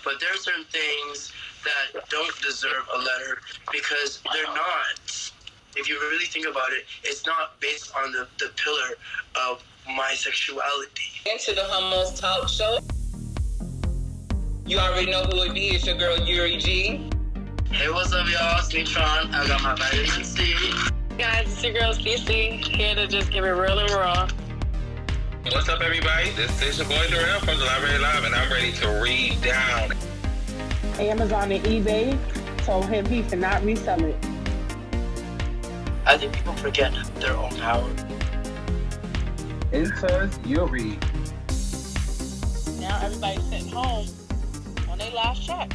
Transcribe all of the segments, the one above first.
But there are certain things that don't deserve a letter because they're not. If you really think about it, it's not based on the pillar of my sexuality. Into the Homos Talk Show. You already know who it is. It's your girl Yuri G. Hey, what's up, y'all? It's Neutron. I got my vitamin C. Guys, it's your girl CEECEE, here to just give it real and raw. What's up, everybody? This is your boy Durrell from the Library Live, and I'm ready to read down. Amazon and eBay told him he cannot resell it. I think people forget their own power. Enters Yuri. Now everybody's sitting home on their last check.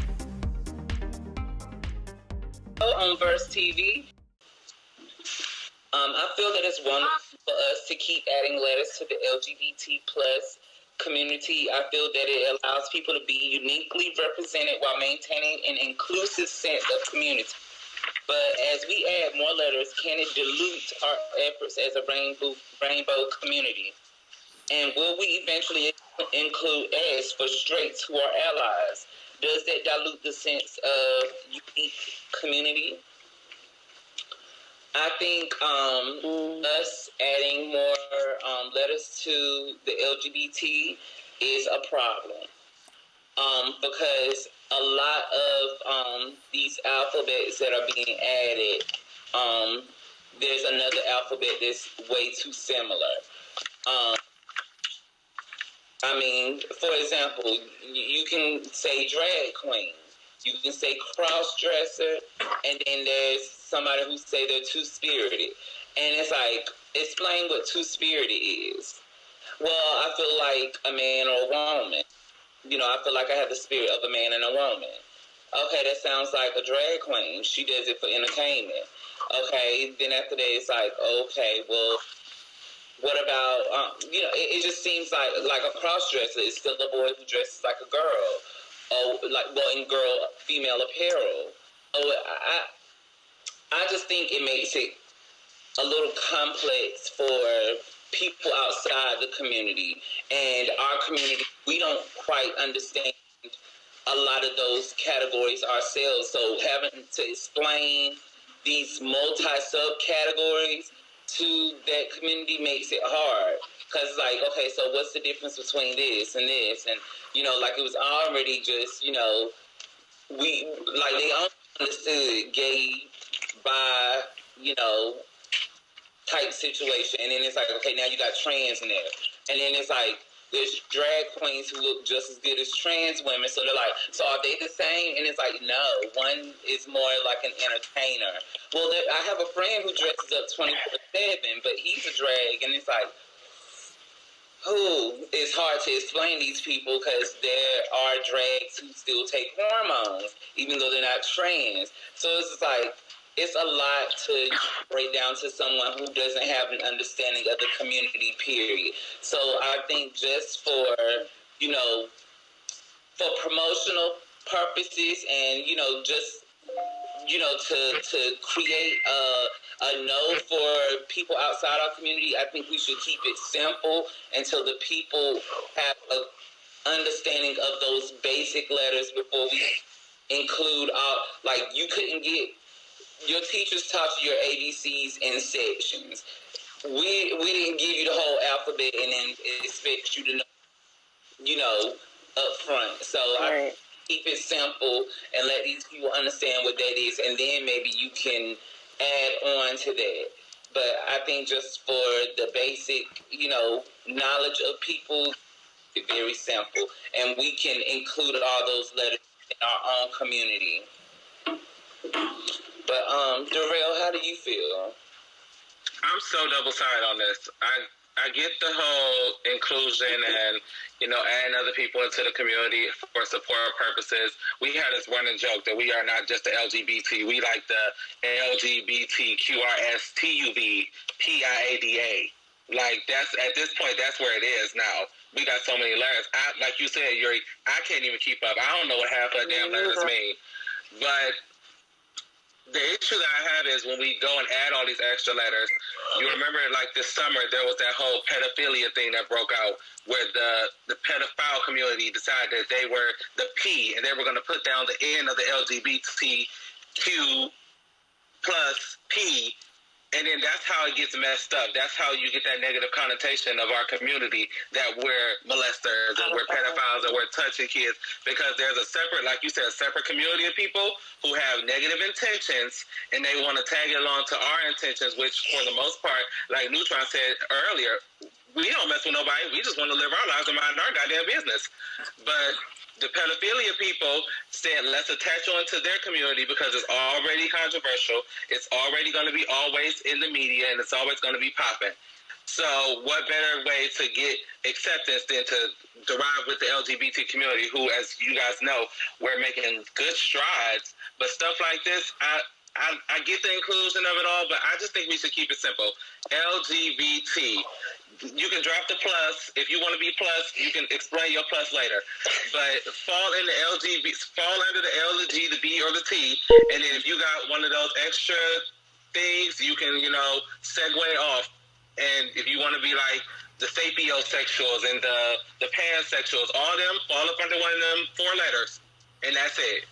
On Verse TV. I feel that it's wonderful for us to keep adding letters to the LGBT plus community. I feel that it allows people to be uniquely represented while maintaining an inclusive sense of community. But as we add more letters, can it dilute our efforts as a rainbow community? And will we eventually include S for straights who are allies? Does that dilute the sense of unique community? I think us adding more letters to the LGBT is a problem because a lot of these alphabets that are being added, there's another alphabet that's way too similar. I mean, for example, you can say drag queen, you can say cross-dresser, and then there's somebody who say they're two-spirited. And it's like, explain what two-spirited is. Well, I feel like a man or a woman. You know, I feel like I have the spirit of a man and a woman. Okay, that sounds like a drag queen. She does it for entertainment. Okay, then after that, it's like, okay, well, what about, it just seems like a cross-dresser is still a boy who dresses like a girl. Or in female apparel. Oh, I just think it makes it a little complex for people outside the community. And our community, we don't quite understand a lot of those categories ourselves. So having to explain these multi-subcategories to that community makes it hard. Because it's like, okay, so what's the difference between this and this? And, like it was already just, they understood gay, bi, type situation. And then it's like, okay, now you got trans in there. And then it's like, there's drag queens who look just as good as trans women. So they're like, so are they the same? And it's like, no, one is more like an entertainer. Well, I have a friend who dresses up 24/7, but he's a drag. And it's like, it's hard to explain these people because there are drags who still take hormones, even though they're not trans. So it's just like, it's a lot to break down to someone who doesn't have an understanding of the community, period. So I think just for promotional purposes and, to create a no for people outside our community, I think we should keep it simple until the people have an understanding of those basic letters before we include you couldn't get, your teachers taught you your ABCs in sections. We didn't give you the whole alphabet and then expect you to know, up front. So I keep it simple and let these people understand what that is, and then maybe you can add on to that. But I think just for the basic, knowledge of people, it's very simple. And we can include all those letters in our own community. But, Durrell, how do you feel? I'm so double-sided on this. I get the whole inclusion and, adding other people into the community for support purposes. We had this running joke that we are not just the LGBT. We like the L.G.B.T.U.v.w.x. That's, at this point, that's where it is now. We got so many letters. Like you said, Yuri, I can't even keep up. I don't know what half of the damn letters mean. But The issue that I have is when we go and add all these extra letters, you remember like this summer there was that whole pedophilia thing that broke out where the pedophile community decided that they were the P and they were going to put down the N of the LGBTQ plus P. And then that's how it gets messed up. That's how you get that negative connotation of our community that we're molesters and we're pedophiles and we're touching kids, because there's a separate, like you said, a separate community of people who have negative intentions and they want to tag it along to our intentions, which for the most part, like Neutron said earlier, we don't mess with nobody. We just want to live our lives and mind our goddamn business. But the pedophilia people said, let's attach on to their community because it's already controversial. It's already going to be always in the media, and it's always going to be popping. So what better way to get acceptance than to derive with the LGBT community, who, as you guys know, we're making good strides. But stuff like this, I get the inclusion of it all, but I just think we should keep it simple. LGBT. You can drop the plus. If you want to be plus, you can explain your plus later. But fall under the L, the G, the B, or the T. And then if you got one of those extra things, you can, segue off. And if you want to be like the sapiosexuals and the pansexuals, all them fall up under one of them 4 letters. And that's it.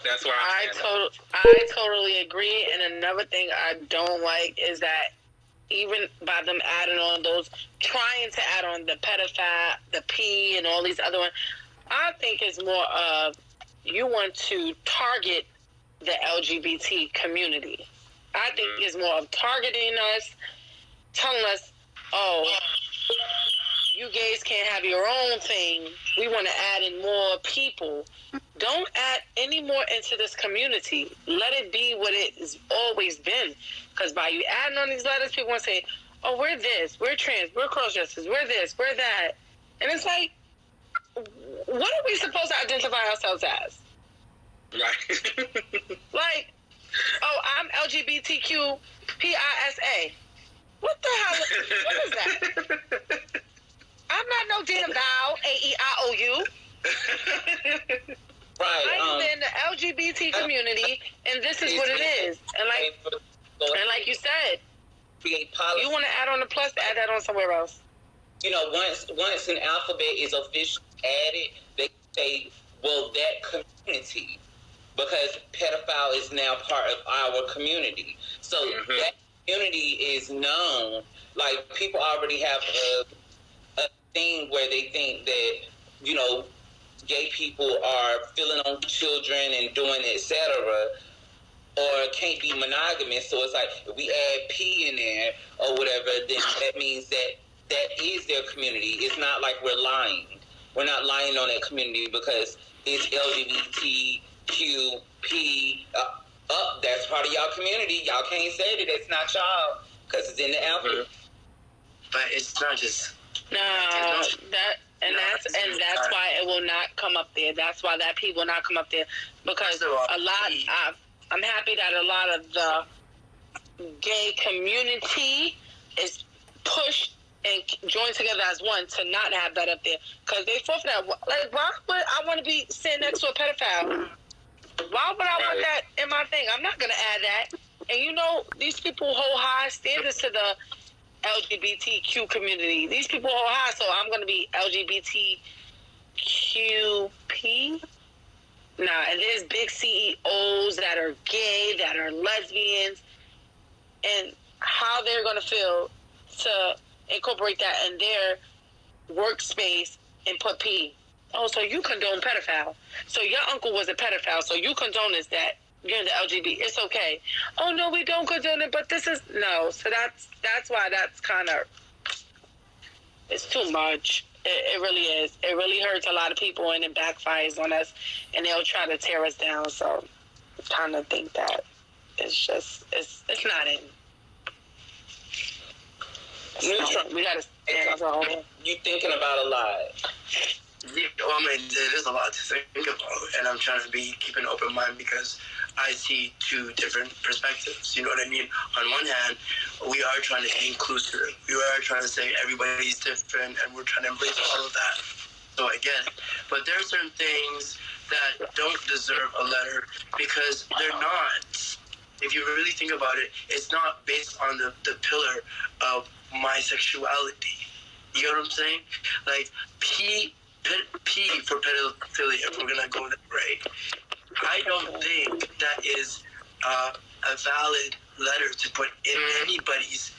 That's where I totally agree. And another thing I don't like is that even by them adding on those, trying to add on the pedophile, the P, and all these other ones, I think it's more of you want to target the LGBT community. I think it's more of targeting us, telling us, oh, you gays can't have your own thing. We want to add in more people. Don't add any more into this community. Let it be what it has always been. Because by you adding on these letters, people want to say, oh, we're this, we're trans, we're cross-dressers, we're this, we're that. And it's like, what are we supposed to identify ourselves as? Right. Like, oh, I'm LGBTQ PISA. What the hell? What is that? I'm not no damn vowel, AEIOU. Right. I'm in the LGBT community, and this is what it is. And like you said, create policy. You want to add on the plus, add that on somewhere else. Once an alphabet is officially added, they say, well, that community, because pedophile is now part of our community. So that community is known. Like, people already have a thing where they think that, gay people are filling on children and doing etc., or can't be monogamous. So it's like, if we add P in there or whatever, then that means that is their community. It's not like we're lying. We're not lying on that community because it's LGBTQP. That's part of y'all community. Y'all can't say that it's not y'all because it's in the alphabet. But it's not just... That's why it will not come up there. That's why that P will not come up there, because I'm happy that a lot of the gay community is pushed and joined together as one to not have that up there, because they fought for that. Like, why would I want to be sitting next to a pedophile? Why would I want that in my thing? I'm not going to add that. And these people hold high standards to the LGBTQ community. These people hold high, so I'm going to be LGBTQP. And there's big CEOs that are gay, that are lesbians, and how they're going to feel to incorporate that in their workspace and put P. Oh, so you condone pedophile. So your uncle was a pedophile, so you condone this, that you're in the LGBT. It's okay. Oh, no, we don't condone it, but this is... No. So that's why that's kind of... It's too much. It really is. It really hurts a lot of people, and it backfires on us, and they'll try to tear us down. So I kind of think that it's just... It's not in. We got to stand up our own. You thinking about a lot. There's a lot to think about, and I'm trying to keep an open mind because I see 2 different perspectives. You know what I mean? On one hand, we are trying to be inclusive. We are trying to say everybody's different, and we're trying to embrace all of that. so I get it. But there are certain things that don't deserve a letter because they're not. If you really think about it, it's not based on the pillar of my sexuality. You know what I'm saying? Like, P for pedophilia, if we're going to go that way. I don't think that is a valid letter to put in anybody's,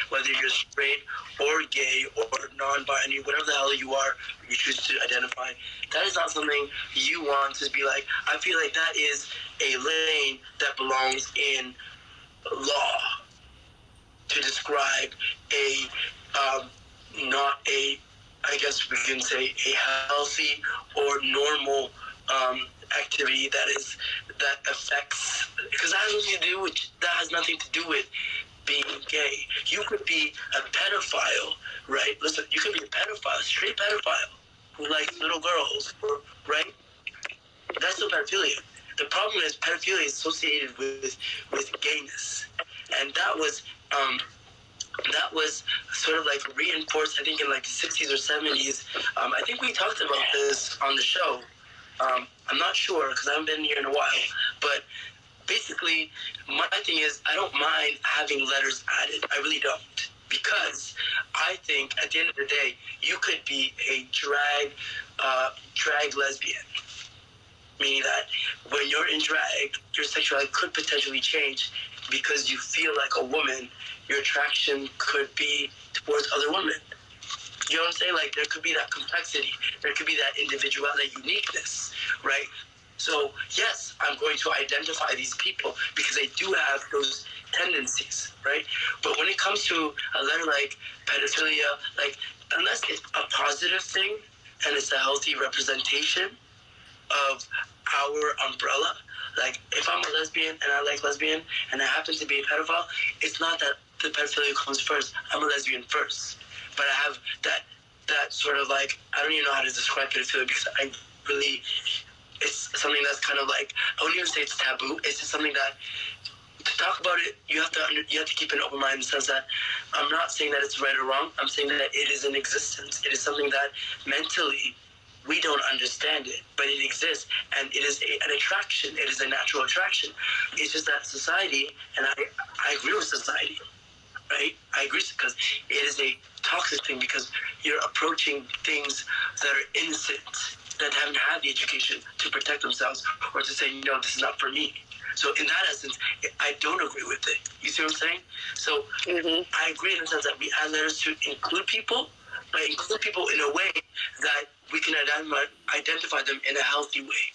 whether you're straight or gay or non-binary, whatever the hell you are, you choose to identify. That is not something you want to be like. I feel like that is a lane that belongs in law to describe a not a, I guess we can say, a healthy or normal activity that affects, because that has nothing to do with being gay. You could be a pedophile, right? Listen, you could be a pedophile, a straight pedophile who likes little girls, right? That's still pedophilia. The problem is pedophilia is associated with gayness, and that was sort of like reinforced, I think, in like the 60s or 70s. I think we talked about this on the show. I'm not sure because I haven't been here in a while, but basically, my thing is, I don't mind having letters added. I really don't. Because I think, at the end of the day, you could be a drag lesbian. Meaning that when you're in drag, your sexuality could potentially change because you feel like a woman. Your attraction could be towards other women. You know what I'm saying? Like, there could be that complexity. There could be that individuality, that uniqueness, right? So, yes, I'm going to identify these people because they do have those tendencies, right? But when it comes to a letter like pedophilia, like, unless it's a positive thing and it's a healthy representation of our umbrella, like, if I'm a lesbian and I like lesbian and I happen to be a pedophile, it's not that the pedophilia comes first. I'm a lesbian first. But I have that sort of like, I don't even know how to describe pedophilia because it's something that's kind of like, I wouldn't even say it's taboo. It's just something that, to talk about it, you have to keep an open mind in the sense that I'm not saying that it's right or wrong. I'm saying that it is in existence. It is something that mentally we don't understand it, but it exists, and it is an attraction. It is a natural attraction. It's just that society, and I agree with society, right? I agree because it is a toxic thing because you're approaching things that are innocent, that haven't had the education to protect themselves or to say, no, this is not for me. So in that essence, I don't agree with it. You see what I'm saying? So I agree in the sense that we add letters to include people, but include people in a way that we can identify them in a healthy way.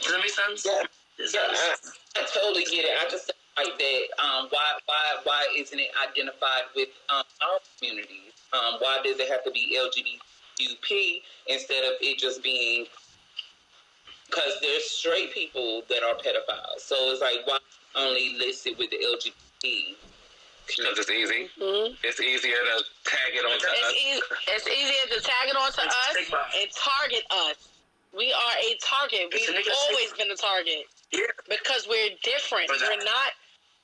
Does that make sense? Yeah, I totally get it. I just like that. Why isn't it identified with our communities? Why does it have to be LGBTQ instead of it just being? Because there's straight people that are pedophiles, so it's like why only listed with the LGBT? Because it's easy. Mm-hmm. It's easier to tag it onto us. It's easier to tag it onto us and target us. We are a target. We've always been a target. Yeah. Because we're different.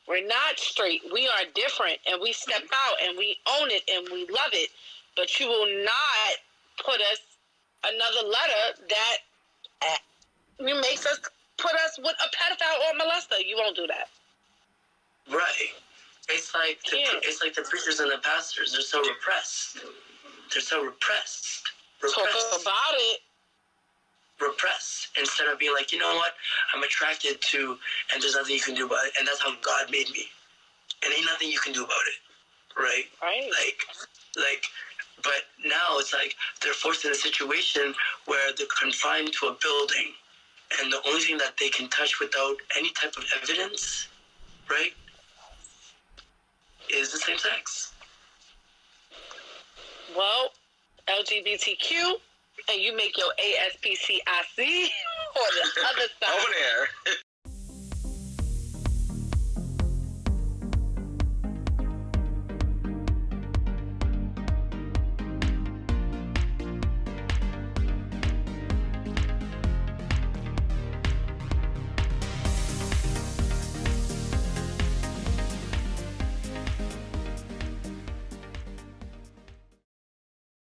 We're not straight. We are different, and we step out and we own it and we love it. But you will not put us another letter that makes us put us with a pedophile or molester. You won't do that. Right. It's like the preachers and the pastors. They're so repressed. Talk about it. Repress instead of being like, you know what, I'm attracted to, and there's nothing you can do about it, and that's how God made me, and ain't nothing you can do about it, right? Like, but now it's like they're forced in a situation where they're confined to a building, and the only thing that they can touch without any type of evidence, right, is the same sex. Well, LGBTQ, and you make your ASPCIC or the other side. Over there.